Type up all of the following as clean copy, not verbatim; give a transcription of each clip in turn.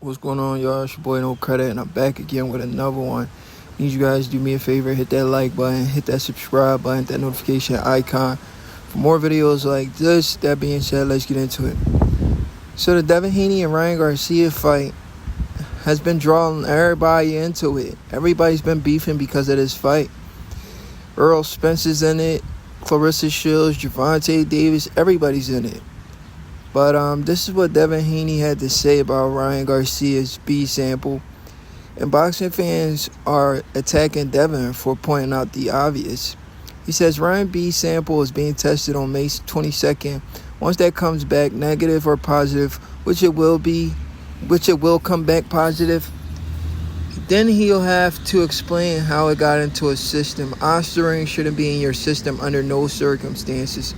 What's going on, y'all? It's your boy No Credit, and I'm back again with another one. Need you guys to do me a favor, hit that like button, hit that subscribe button, that notification icon for more videos like this. That being said, let's get into it. So the Devin Haney and Ryan Garcia fight has been drawing everybody into it. Everybody's been beefing because of this fight. Errol Spence is in it, Clarissa Sheilds, Gervonta Davis, everybody's in it. But this is what Devin Haney had to say about Ryan Garcia's B sample. And boxing fans are attacking Devin for pointing out the obvious. He says Ryan B sample is being tested on May 22nd. Once that comes back negative or positive, which it will come back positive, then he'll have to explain how it got into his system. Ostarine shouldn't be in your system under no circumstances.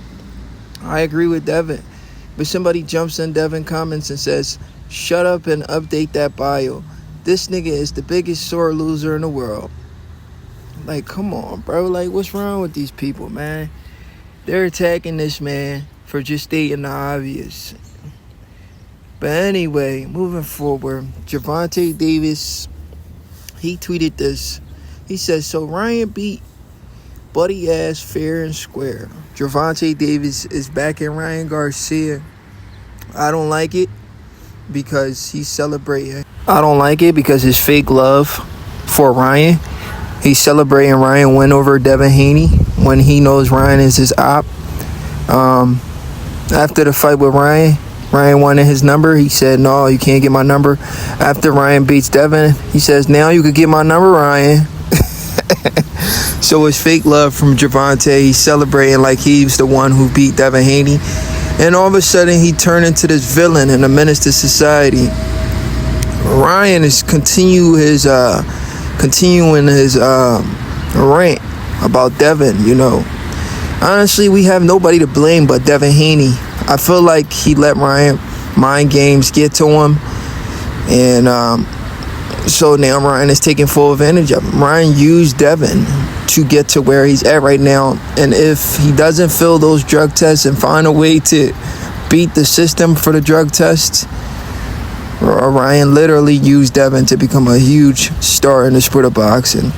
I agree with Devin. But somebody jumps in Devin comments and says, shut up and update that bio. This nigga is the biggest sore loser in the world. Like, come on, bro. Like, what's wrong with these people, man? They're attacking this man for just stating the obvious. But anyway, moving forward, Gervonta Davis, he tweeted this. He says, so Ryan beat buddy ass fair and square. Gervonta Davis is backing Ryan Garcia. I don't like it because he's celebrating. I don't like it because his fake love for Ryan. He's celebrating Ryan win over Devin Haney when he knows Ryan is his op. After the fight with Ryan wanted his number. He said, no, you can't get my number. After Ryan beats Devin, he says, now you could get my number, Ryan. So it's fake love from Gervonta. He's celebrating like he's the one who beat Devin Haney. And all of a sudden, he turned into this villain and a menace to society. Ryan is continuing his rant about Devin, you know. Honestly, we have nobody to blame but Devin Haney. I feel like he let Ryan mind games get to him. And so now Ryan is taking full advantage of him. Ryan used Devin to get to where he's at right now. And if he doesn't fill those drug tests and find a way to beat the system for the drug tests, Ryan literally used Devin to become a huge star in the sport of boxing.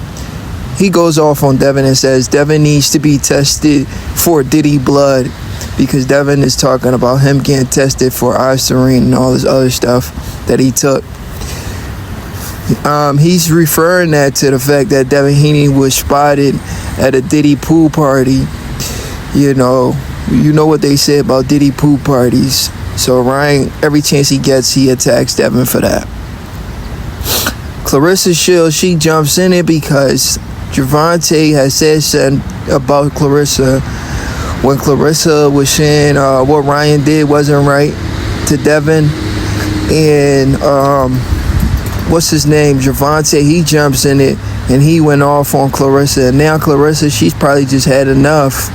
He goes off on Devin and says Devin needs to be tested for Diddy blood because Devin is talking about him getting tested for Ostarine and all this other stuff that he took. He's referring that to the fact that Devin Haney was spotted at a Diddy pool party. You know what they say about Diddy pool parties. So Ryan, every chance he gets, he attacks Devin for that. Clarissa Sheilds, she jumps in it because Gervonta has said something about Clarissa when Clarissa was saying what Ryan did wasn't right to Devin. And what's his name? Gervonta, he jumps in it and he went off on Clarissa. And now Clarissa, she's probably just had enough.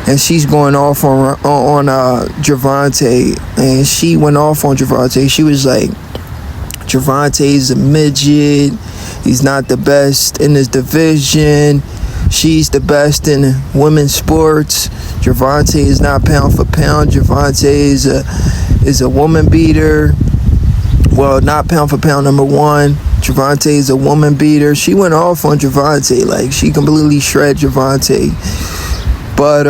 And she's going off on Gervonta. And she went off on Gervonta. She was like, Gervonta's a midget. He's not the best in his division. She's the best in women's sports. Gervonta is not pound for pound. Gervonta is a woman beater. Well, not pound for pound, number one. Gervonta is a woman beater. She went off on Gervonta. Like, she completely shred Gervonta. But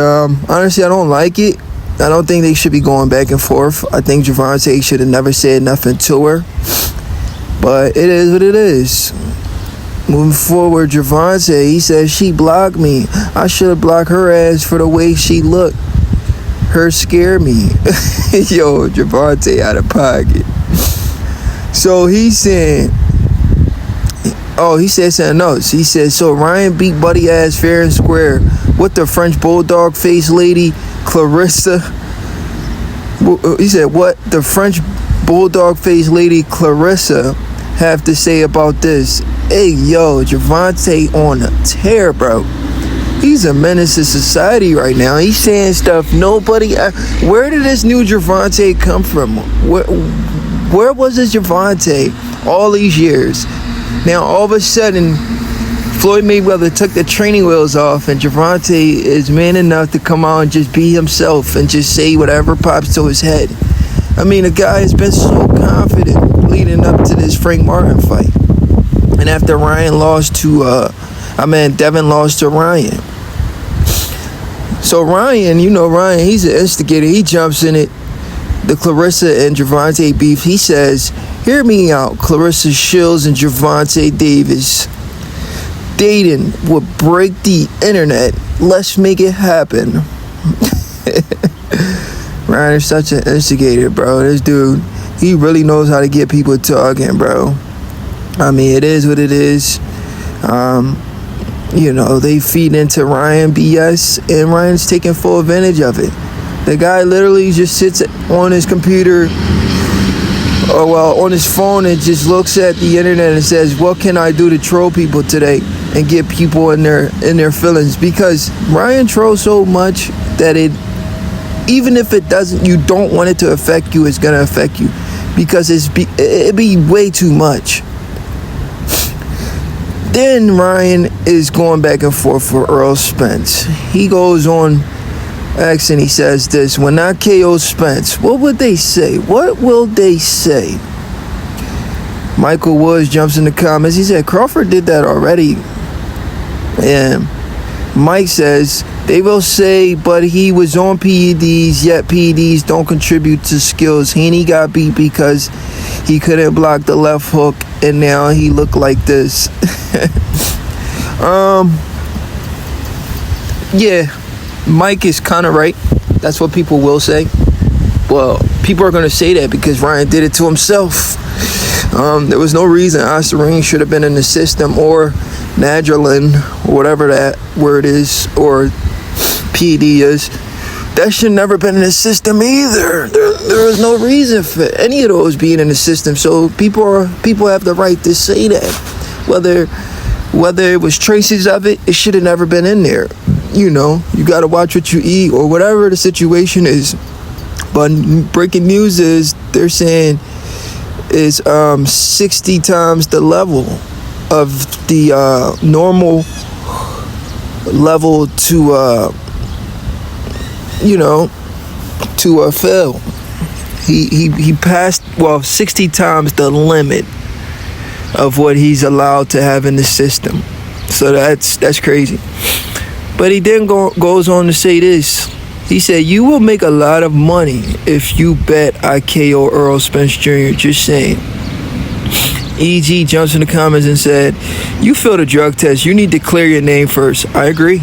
honestly, I don't like it. I don't think they should be going back and forth. I think Gervonta should have never said nothing to her. But it is what it is. Moving forward, Gervonta, he says she blocked me. I should have blocked her ass for the way she looked. Her scare me. Yo, Gervonta out of pocket. So he's saying, he said something else. He said, so Ryan beat buddy ass fair and square. What the French bulldog face lady Clarissa? He said, what the French bulldog face lady Clarissa have to say about this? Hey, yo, Gervonta on a tear, bro. He's a menace to society right now. He's saying stuff nobody. Where did this new Gervonta come from? Where was this Gervonta all these years? Now, all of a sudden, Floyd Mayweather took the training wheels off, and Gervonta is man enough to come out and just be himself and just say whatever pops to his head. I mean, the guy has been so confident leading up to Frank Martin fight. And after Devin lost to Ryan. So Ryan, he's an instigator. He jumps in it. The Clarissa and Gervonta beef. He says, hear me out, Clarissa Sheilds and Gervonta Davis. Dating would break the internet. Let's make it happen. Ryan is such an instigator, bro. This dude, he really knows how to get people talking, bro. I mean, it is what it is. They feed into Ryan BS, and Ryan's taking full advantage of it. The guy literally just sits on his computer, on his phone, and just looks at the internet and says, what can I do to troll people today and get people in their feelings? Because Ryan trolls so much that even if it doesn't, you don't want it to affect you, it's going to affect you. Because it'd be way too much. Then Ryan is going back and forth for Errol Spence. He goes on X and he says this: when I KO Spence, what would they say? What will they say? Michael Woods jumps in the comments. He said Crawford did that already. And Mike says they will say, but he was on PEDs, yet PEDs don't contribute to skills. Haney got beat because he couldn't block the left hook, and now he looked like this. Yeah, Mike is kind of right. That's what people will say. Well, people are going to say that because Ryan did it to himself. There was no reason Ostarine should have been in the system, or Nadrolin, or whatever that word is, or PED is. That should never been in the system either. There was no reason for any of those being in the system. So people have the right to say that. Whether it was traces of it, it should have never been in there. You got to watch what you eat, or whatever the situation is. But breaking news is they're saying is 60 times the level of the normal level to fail. He passed 60 times the limit of what he's allowed to have in the system. So that's crazy. But he then goes on to say this. He said, you will make a lot of money if you bet I KO Errol Spence Jr. Just saying. EG jumps in the comments and said, you failed a drug test. You need to clear your name first. I agree.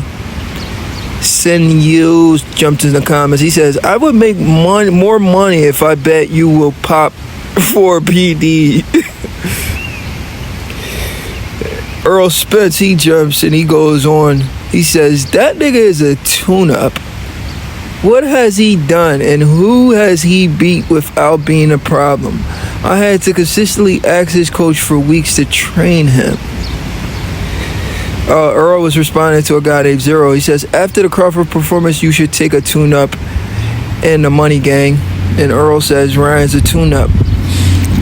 Sin Yu jumped in the comments. He says, I would make more money if I bet you will pop 4 PD. Errol Spence, he jumps and he goes on. He says, that nigga is a tune-up. What has he done and who has he beat without being a problem? I had to consistently ask his coach for weeks to train him. Earl was responding to a guy named Zero. He says, after the Crawford performance, you should take a tune-up in the money gang. And Earl says, Ryan's a tune-up.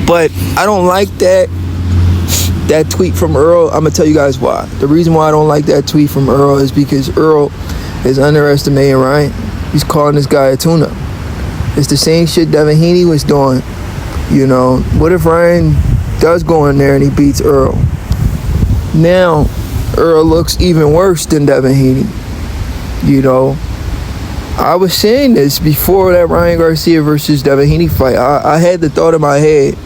But I don't like that tweet from Earl. I'm going to tell you guys why. The reason why I don't like that tweet from Earl is because Earl is underestimating Ryan. He's calling this guy a tune-up. It's the same shit Devin Haney was doing. What if Ryan does go in there and he beats Earl? Now, Earl looks even worse than Devin Haney. I was saying this before that Ryan Garcia versus Devin Haney fight. I had the thought in my head,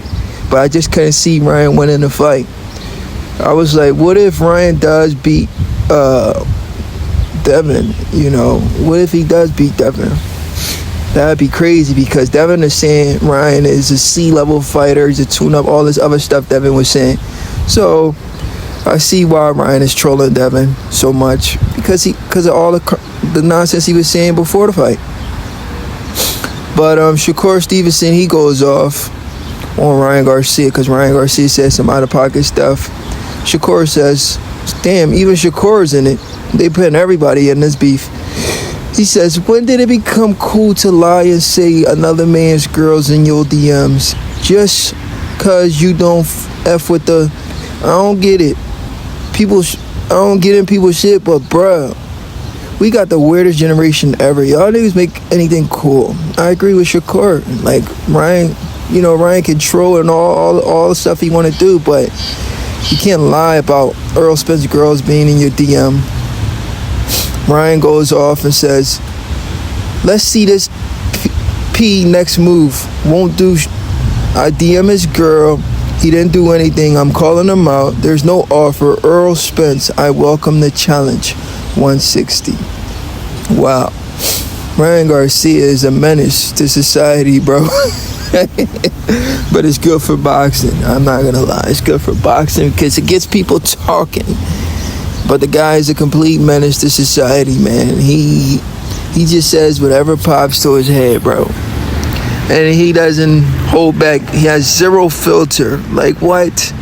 but I just couldn't see Ryan winning the fight. I was like, what if Ryan does beat Devin? What if he does beat Devin? That'd be crazy because Devin is saying Ryan is a C-level fighter. He's a tune-up, all this other stuff Devin was saying. So I see why Ryan is trolling Devin so much because of all the nonsense he was saying before the fight. But Shakur Stevenson, he goes off on Ryan Garcia because Ryan Garcia said some out-of-pocket stuff. Shakur says, damn, even Shakur's in it. They putting everybody in this beef. He says, when did it become cool to lie and say another man's girls in your DMs? Just because you don't F with the... I don't get it. I don't get in people's shit, but bruh, we got the weirdest generation ever. Y'all niggas make anything cool. I agree with Shakur. Like, Ryan Ryan can troll and all the stuff he want to do, but you can't lie about Errol Spence girls being in your DM. Ryan goes off and says, let's see this P next move. Won't do. I DM his girl. He didn't do anything. I'm calling him out. There's no offer. Errol Spence, I welcome the challenge. 160. Wow. Ryan Garcia is a menace to society, bro. But it's good for boxing. I'm not going to lie. It's good for boxing because it gets people talking. But the guy is a complete menace to society, man. He just says whatever pops to his head, bro. And he doesn't hold back. He has zero filter. Like, what?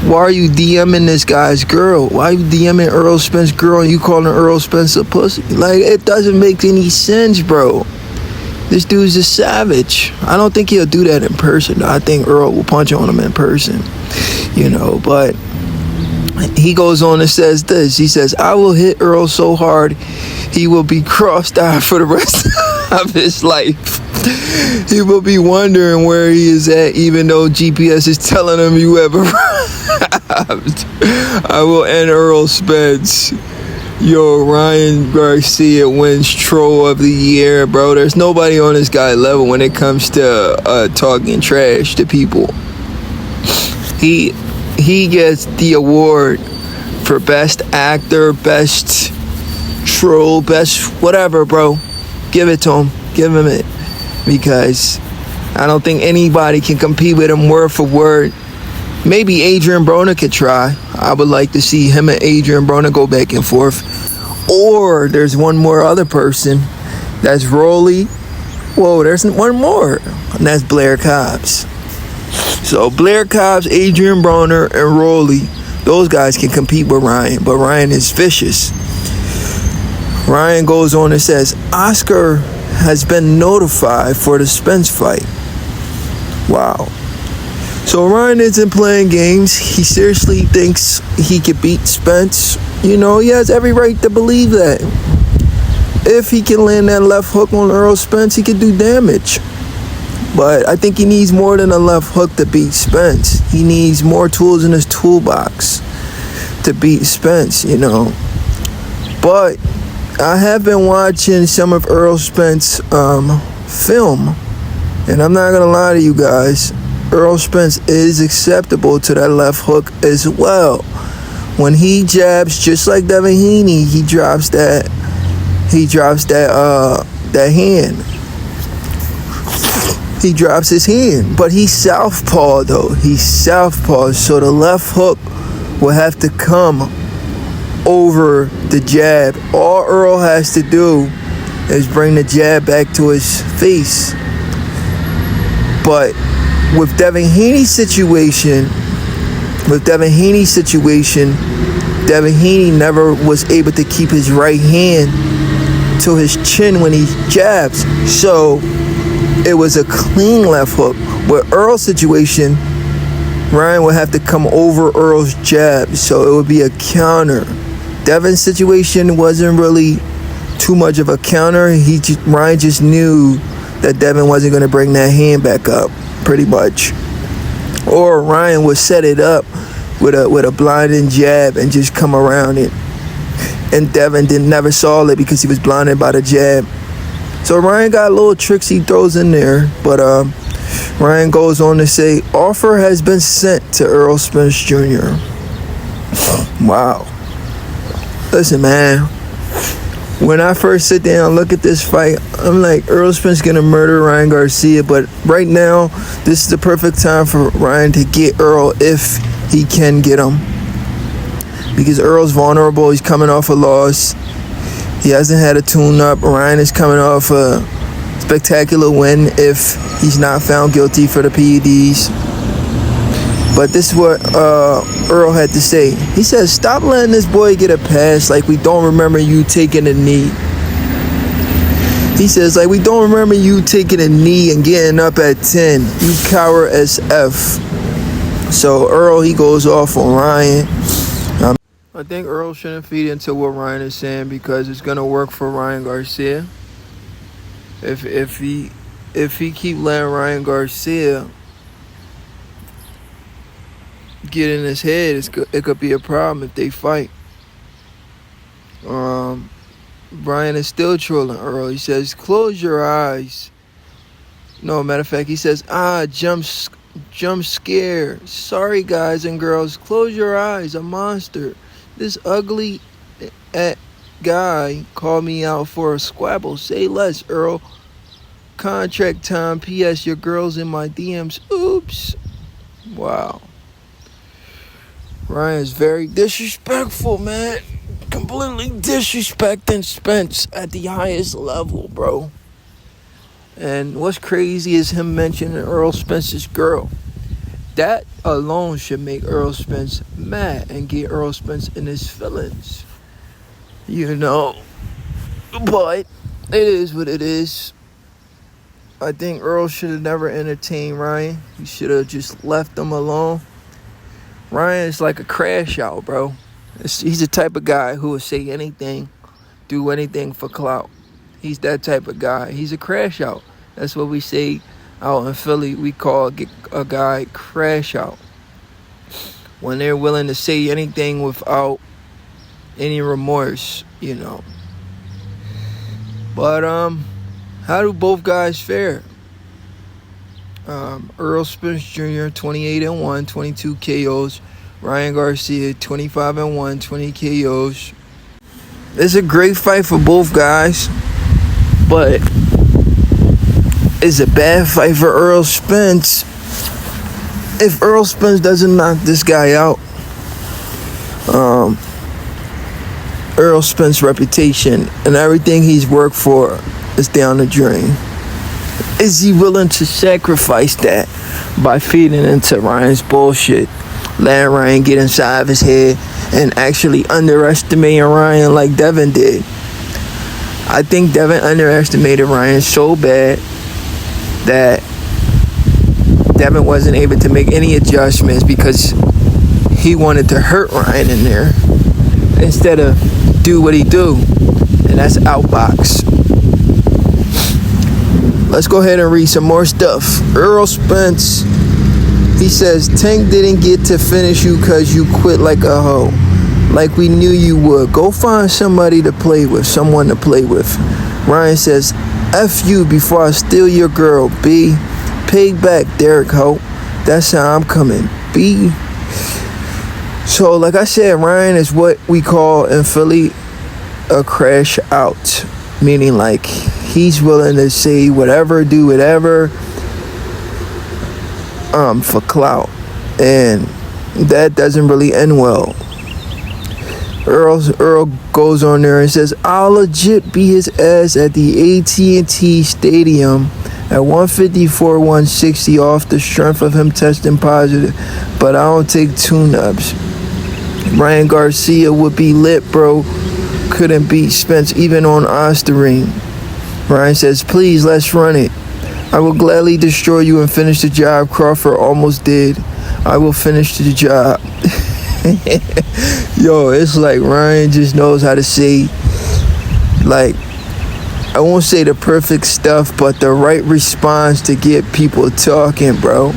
Why are you DMing this guy's girl? Why are you DMing Errol Spence girl and you calling Errol Spence a pussy? Like, it doesn't make any sense, bro. This dude's a savage. I don't think he'll do that in person. I think Earl will punch on him in person. But he goes on and says this. He says, I will hit Earl so hard he will be crossed-eyed for the rest of his life. He will be wondering where he is at, even though GPS is telling him you have arrived. I will end Errol Spence. Yo, Ryan Garcia wins Troll of the Year, bro. There's nobody on this guy level when it comes to talking trash to people. He gets the award for best actor, best troll, best whatever, bro. Give it to him. Give him it. Because I don't think anybody can compete with him word for word. Maybe Adrian Broner could try. I would like to see him and Adrian Broner go back and forth. Or there's one more other person. That's Rolly. Whoa, there's one more. And that's Blair Cobbs. So Blair Cobbs, Adrian Broner, and Rolly, those guys can compete with Ryan. But Ryan is vicious. Ryan goes on and says, Oscar has been notified for the Spence fight. Wow. So Ryan isn't playing games. He seriously thinks he could beat Spence. He has every right to believe that. If he can land that left hook on Errol Spence, he could do damage. But I think he needs more than a left hook to beat Spence. He needs more tools in his toolbox to beat Spence, But I have been watching some of Errol Spence film, and I'm not going to lie to you guys. Errol Spence is acceptable to that left hook as well. When he jabs, just like Devin Haney, he drops that hand. He drops his hand. But he's southpaw, though. He's southpaw, so the left hook will have to come over the jab. All Earl has to do is bring the jab back to his face. But with Devin Haney's situation, Devin Haney never was able to keep his right hand to his chin when he jabs. So it was a clean left hook. With Earl's situation, Ryan would have to come over Earl's jab, so it would be a counter. Devin's situation wasn't really too much of a counter. Ryan just knew that Devin wasn't going to bring that hand back up, pretty much. Or Ryan would set it up with a blinding jab and just come around it. And Devin never saw it because he was blinded by the jab. So Ryan got little tricks he throws in there. But Ryan goes on to say, offer has been sent to Errol Spence Jr. Wow. Listen, man. When I first sit down and look at this fight, I'm like, Errol Spence gonna murder Ryan Garcia. But right now, this is the perfect time for Ryan to get Errol if he can get him. Because Earl's vulnerable. He's coming off a loss. He hasn't had a tune-up. Ryan is coming off a spectacular win if he's not found guilty for the PEDs. But this is what Earl had to say. He says, stop letting this boy get a pass like we don't remember you taking a knee. He says, like, we don't remember you taking a knee and getting up at 10. You coward SF. So Earl, he goes off on Ryan. I think Earl shouldn't feed into what Ryan is saying because it's going to work for Ryan Garcia. If he if he keep letting Ryan Garcia get in his head, it could be a problem if they fight. Brian is still trolling Earl. He says, close your eyes. No, matter of fact, he says, jump scare. Sorry, guys and girls, close your eyes. A monster. This ugly guy called me out for a squabble. Say less, Earl. Contract time. P.S. Your girl's in my DMs. Oops. Wow. Ryan's very disrespectful, man. Completely disrespecting Spence at the highest level, bro. And what's crazy is him mentioning Errol Spence's girl. That alone should make Errol Spence mad and get Errol Spence in his feelings. You know. But it is what it is. I think Earl should have never entertained Ryan. He should have just left him alone. Ryan is like a crash out, bro. He's the type of guy who will say anything, do anything for clout. He's that type of guy. He's a crash out. That's what we say out in Philly. We call a guy crash out. When they're willing to say anything without any remorse, you know. But how do both guys fare? Errol Spence Jr. 28-1, 22 KOs. Ryan Garcia 25-1, 20 KOs. It's a great fight for both guys, but it's a bad fight for Errol Spence. If Errol Spence doesn't knock this guy out, Errol Spence's reputation and everything he's worked for is down the drain. Is he willing to sacrifice that by feeding into Ryan's bullshit? Letting Ryan get inside of his head and actually underestimating Ryan like Devin did. I think Devin underestimated Ryan so bad that Devin wasn't able to make any adjustments because he wanted to hurt Ryan in there instead of do what he do, and that's outbox. Let's go ahead and read some more stuff. Errol Spence, he says, Tank didn't get to finish you because you quit like a hoe. Like we knew you would. Go find somebody to play with, someone to play with. Ryan says, F you before I steal your girl, B. Pay back, Derek Hope. That's how I'm coming, B. So, like I said, Ryan is what we call in Philly a crash out. Meaning, like, he's willing to say whatever, do whatever, for clout, and that doesn't really end well. Earl goes on there and says, I'll legit beat his ass at the APPLEPAY Stadium at 154, 160 off the strength of him testing positive, but I don't take tune-ups. Ryan Garcia would be lit, bro. Couldn't beat Spence even on Osterring. Ryan says, please, let's run it. I will gladly destroy you and finish the job Crawford almost did. I will finish the job. Yo, it's like Ryan just knows how to say, like, I won't say the perfect stuff, but the right response to get people talking, bro.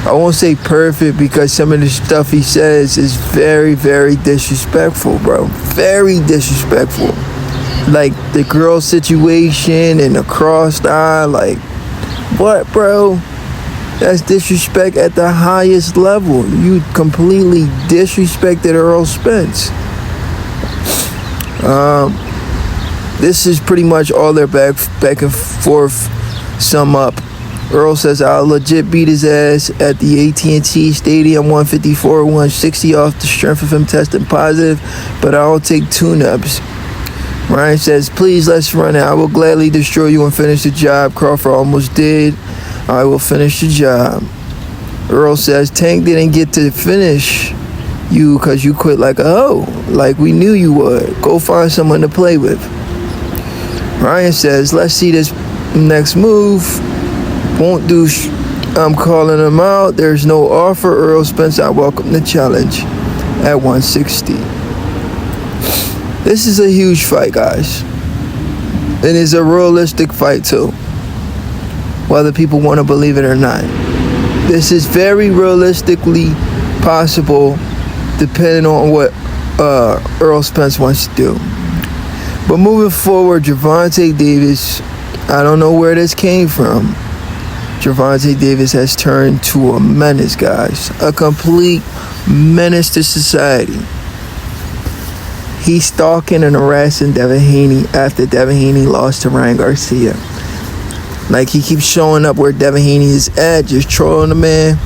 I won't say perfect because some of the stuff he says is very, very disrespectful, bro. Very disrespectful. Like the girl situation and the crossed eye, like, what, bro? That's disrespect at the highest level. You completely disrespected Errol Spence. This is pretty much all their back and forth sum up. Earl says, I'll legit beat his ass at the AT&T Stadium 154, 160 off the strength of him testing positive, but I'll take tune-ups. Ryan says, please, let's run it. I will gladly destroy you and finish the job Crawford almost did. I will finish the job. Earl says, Tank didn't get to finish you because you quit like a hoe, like we knew you would. Go find someone to play with. Ryan says, let's see this next move. Won't do. I'm calling him out. There's no offer. Errol Spence, I welcome the challenge at 160. This is a huge fight, guys. It is a realistic fight, too. whether people want to believe it or not. This is very realistically possible, depending on what Errol Spence wants to do. But moving forward, Gervonta Davis, I don't know where this came from. Gervonta Davis has turned to a menace, guys. A complete menace to society. He's stalking and harassing Devin Haney after Devin Haney lost to Ryan Garcia. Like, he keeps showing up where Devin Haney is at, just trolling the man.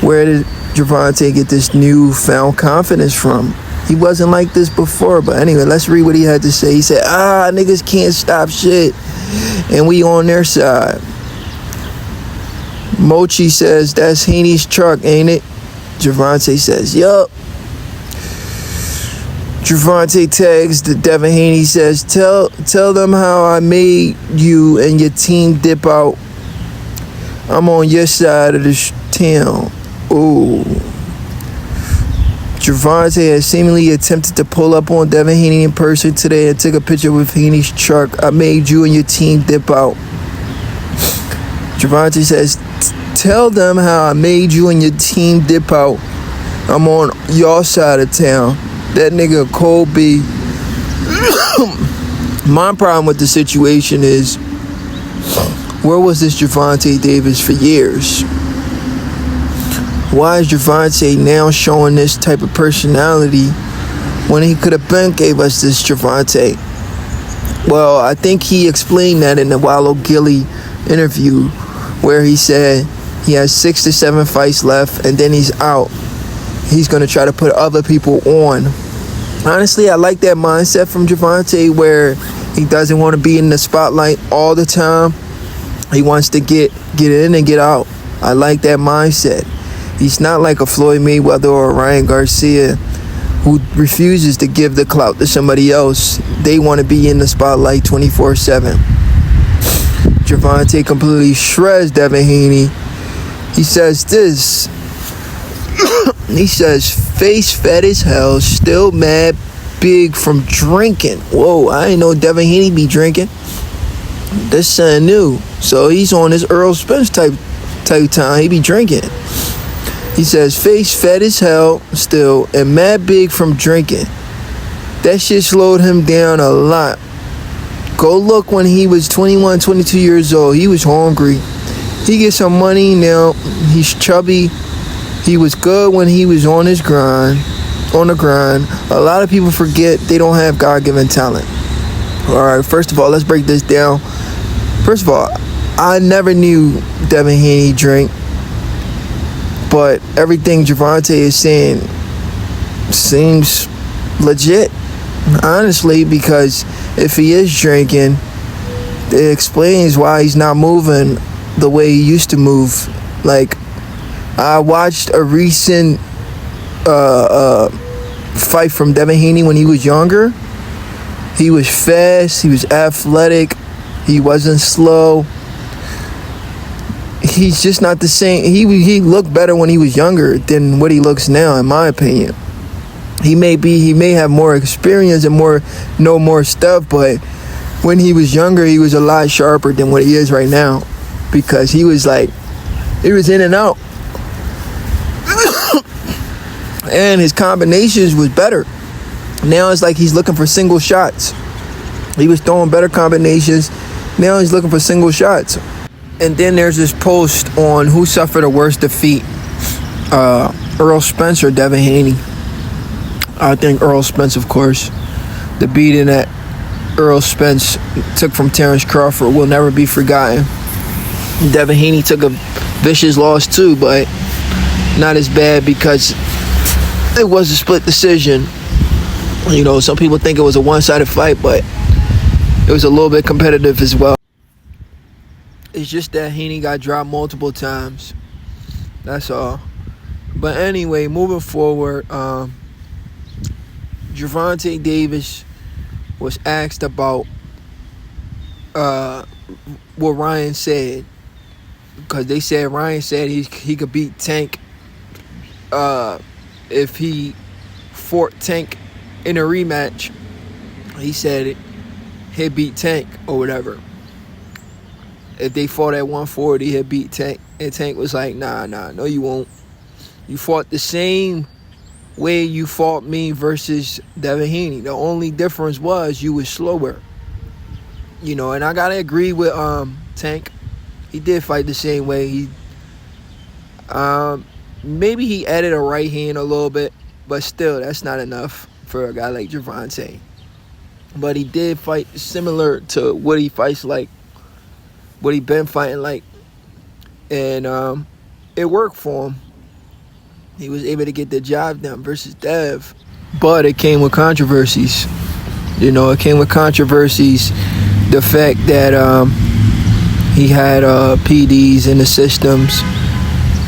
Where did Gervonta get this newfound confidence from? He wasn't like this before. But anyway, let's read what he had to say. He said, niggas can't stop shit, and we on their side. Mochi says, that's Haney's truck, ain't it? Gervonta says, yup. Gervonta tags the Devin Haney, says, tell them how I made you and your team dip out. I'm on your side of the town. Ooh. Gervonta has seemingly attempted to pull up on Devin Haney in person today and took a picture with Haney's truck. I made you and your team dip out. Gervonta says, tell them how I made you and your team dip out. I'm on your side of town. That nigga Cole B. My problem with the situation is, where was this Gervonta Davis for years? Why is Gervonta now showing this type of personality when he could have been gave us this Gervonta? Well, I think he explained that in the Wallow Gilly interview, where he said he has 6 to 7 fights left and then he's out. He's going to try to put other people on. Honestly, I like that mindset from Gervonta, where he doesn't want to be in the spotlight all the time. He wants to get in and get out. I like that mindset. He's not like a Floyd Mayweather or a Ryan Garcia, who refuses to give the clout to somebody else. They want to be in the spotlight 24/7. Gervonta completely shreds Devin Haney. He says this. He says, face fat as hell, still mad big from drinking. Whoa, I didn't know Devin Haney be drinking. That's something new. So he's on his Errol Spence type time. He be drinking. He says, face fat as hell still and mad big from drinking. That shit slowed him down a lot. Go look when he was 21, 22 years old. He was hungry. He gets some money now. He's chubby. He was good when he was on the grind. A lot of people forget they don't have God-given talent. All right, first of all, let's break this down. First of all, I never knew Devin Haney drink, but everything Gervonta is saying seems legit, honestly, because if he is drinking, it explains why he's not moving the way he used to move. Like, I watched a recent fight from Devin Haney when he was younger. He was fast. He was athletic. He wasn't slow. He's just not the same. He looked better when he was younger than what he looks now, in my opinion. He may have more experience and know more stuff, but when he was younger, he was a lot sharper than what he is right now, because he was in and out. And his combinations was better. Now it's like he's looking for single shots. He was throwing better combinations. Now he's looking for single shots. And then there's this post on who suffered a worse defeat, Errol Spence or Devin Haney. I think Errol Spence, of course. The beating that Errol Spence took from Terrence Crawford will never be forgotten. Devin Haney took a vicious loss too, but not as bad because it was a split decision. You know, some people think it was a one-sided fight, but it was a little bit competitive as well. It's just that Haney got dropped multiple times. That's all. But anyway, moving forward, Gervonta Davis was asked about what Ryan said, because they said Ryan said he could beat Tank if he fought Tank in a rematch. He said he'd beat Tank or whatever. if they fought at 140, he'd beat Tank. And Tank was like, nah, no you won't. You fought the same way you fought me versus Devin Haney. The only difference was you was slower. You know, and I gotta agree with Tank. He did fight the same way. He maybe he added a right hand a little bit, but still, that's not enough for a guy like Gervonta. But he did fight similar to what he fights like, what he been fighting like, and it worked for him. He was able to get the job done versus Dev, but it came with controversies. You know, it came with controversies. The fact that he had PDs in the systems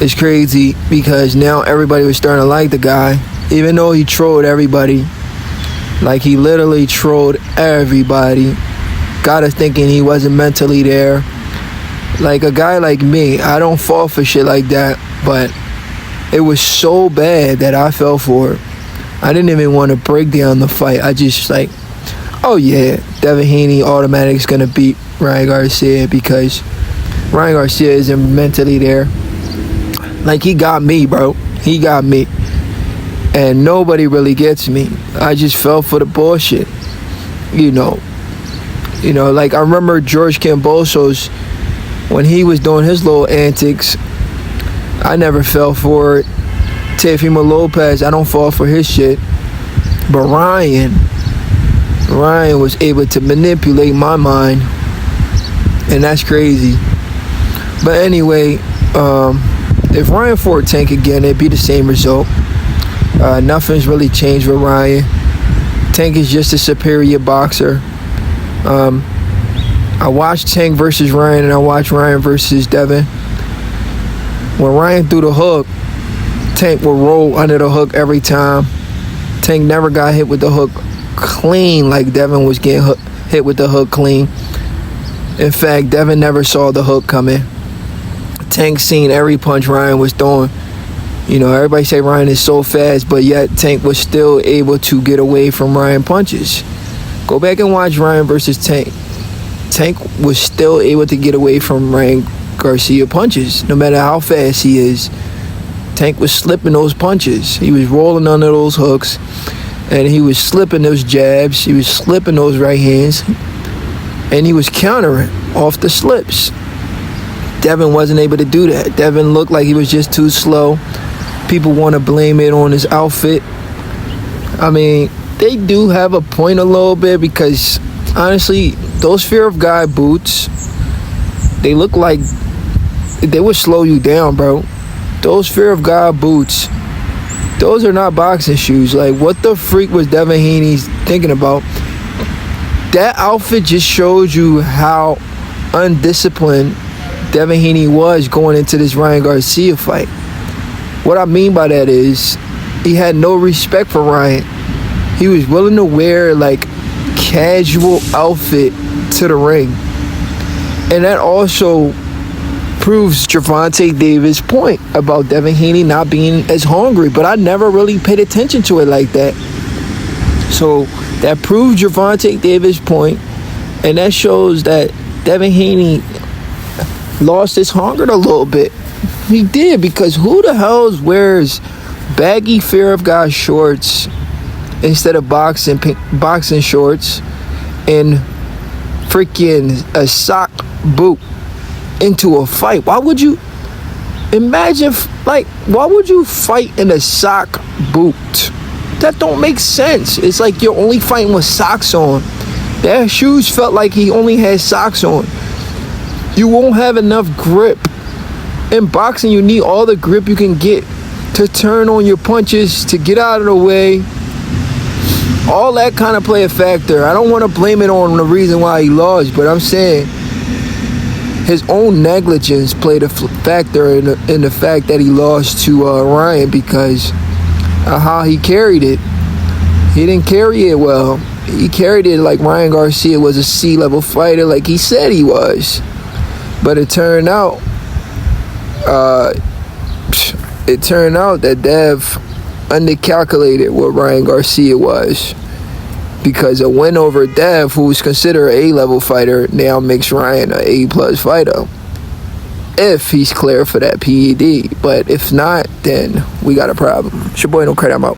is crazy, because now everybody was starting to like the guy, even though he trolled everybody. Like, he literally trolled everybody. Got us thinking he wasn't mentally there. Like, a guy like me, I don't fall for shit like that, but it was so bad that I fell for it. I didn't even want to break down the fight. I just like, oh yeah, Devin Haney automatic is going to beat Ryan Garcia because Ryan Garcia isn't mentally there. Like, he got me, bro. He got me. And nobody really gets me. I just fell for the bullshit. You know, like, I remember George Kambosos, when he was doing his little antics, I never fell for it. Teofimo Lopez, I don't fall for his shit. But Ryan was able to manipulate my mind. And that's crazy. But anyway, if Ryan fought Tank again, it'd be the same result. Nothing's really changed with Ryan. Tank is just a superior boxer. I watched Tank versus Ryan, and I watched Ryan versus Devin. When Ryan threw the hook, Tank would roll under the hook every time. Tank never got hit with the hook clean like Devin was getting hit with the hook clean. In fact, Devin never saw the hook coming. Tank seen every punch Ryan was throwing. You know, everybody say Ryan is so fast, but yet Tank was still able to get away from Ryan punches. Go back and watch Ryan versus Tank. Tank was still able to get away from Ryan Garcia punches, no matter how fast he is. Tank was slipping those punches. He was rolling under those hooks, and he was slipping those jabs. He was slipping those right hands, and he was countering off the slips. Devin wasn't able to do that. Devin looked like he was just too slow. People want to blame it on his outfit. I mean, they do have a point a little bit, because honestly, those Fear of God boots, they look like they would slow you down, bro. Those Fear of God boots, those are not boxing shoes. Like, what the freak was Devin Haney thinking about? That outfit just shows you how undisciplined Devin Haney was going into this Ryan Garcia fight. What I mean by that is, he had no respect for Ryan. He was willing to wear, like, casual outfit to the ring. And that also proves Gervonta Davis' point about Devin Haney not being as hungry. But I never really paid attention to it like that. So that proves Gervonta Davis' point. And that shows that Devin Haney lost his hunger a little bit. He did, because who the hell wears baggy Fear of God shorts instead of boxing shorts and freaking a sock boot into a fight? Why would you imagine, like, why would you fight in a sock boot? That don't make sense. It's like you're only fighting with socks on. That shoes felt like he only had socks on. You won't have enough grip. In boxing, you need all the grip you can get to turn on your punches, to get out of the way. All that kind of play a factor. I don't want to blame it on the reason why he lost, but I'm saying his own negligence played a factor in the fact that he lost to Ryan, because of how he carried it. He didn't carry it well. He carried it like Ryan Garcia was a C-level fighter, like he said he was. But it turned out that Dev undercalculated what Ryan Garcia was. because a win over Dev, who's considered an A-level fighter, now makes Ryan an A-plus fighter if he's clear for that PED. But if not, then we got a problem. It's your boy No Credit, I'm out.